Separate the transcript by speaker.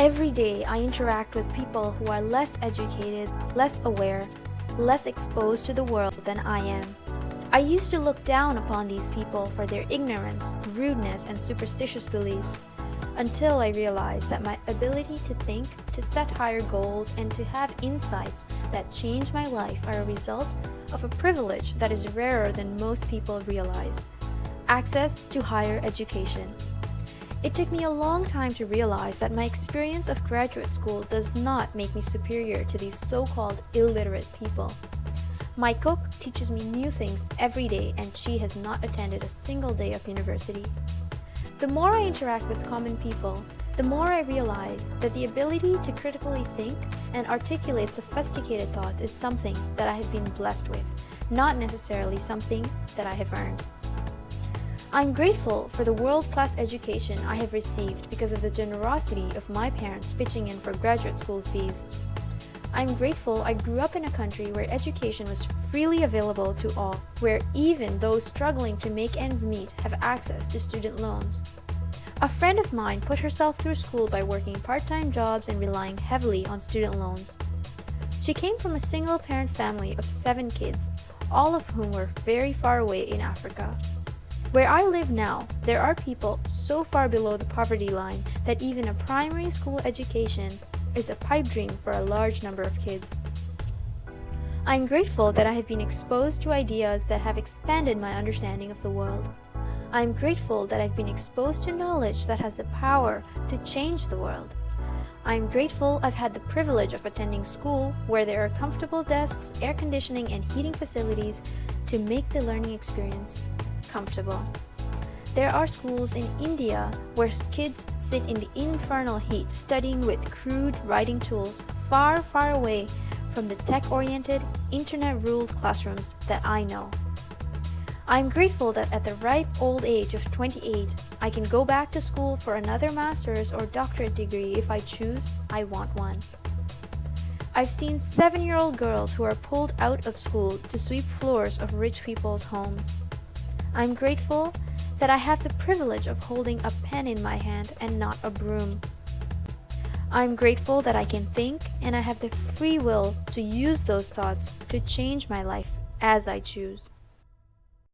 Speaker 1: Every day, I interact with people who are less educated, less aware, less exposed to the world than I am. I used to look down upon these people for their ignorance, rudeness, and superstitious beliefs, until I realized that my ability to think, to set higher goals, and to have insights that change my life are a result of a privilege that is rarer than most people realize: access to higher education. It took me a long time to realize that my experience of graduate school does not make me superior to these so-called illiterate people. My cook teaches me new things every day, and she has not attended a single day of university. The more I interact with common people, the more I realize that the ability to critically think and articulate sophisticated thoughts is something that I have been blessed with, not necessarily something that I have earned. I'm grateful for the world-class education I have received because of the generosity of my parents pitching in for graduate school fees. I'm grateful I grew up in a country where education was freely available to all, where even those struggling to make ends meet have access to student loans. A friend of mine put herself through school by working part-time jobs and relying heavily on student loans. She came from a single-parent family of 7 kids, all of whom were very far away in Africa. Where I live now, there are people so far below the poverty line that even a primary school education is a pipe dream for a large number of kids. I'm grateful that I have been exposed to ideas that have expanded my understanding of the world. I'm grateful that I've been exposed to knowledge that has the power to change the world. I'm grateful I've had the privilege of attending school where there are comfortable desks, air conditioning, and heating facilities to make the learning experience comfortable. There are schools in India where kids sit in the infernal heat studying with crude writing tools far, far away from the tech-oriented, internet-ruled classrooms that I know. I'm grateful that at the ripe old age of 28, I can go back to school for another master's or doctorate degree if I choose. I want one. I've seen 7-year-old girls who are pulled out of school to sweep floors of rich people's homes. I'm grateful that I have the privilege of holding a pen in my hand and not a broom. I'm grateful that I can think and I have the free will to use those thoughts to change my life as I choose.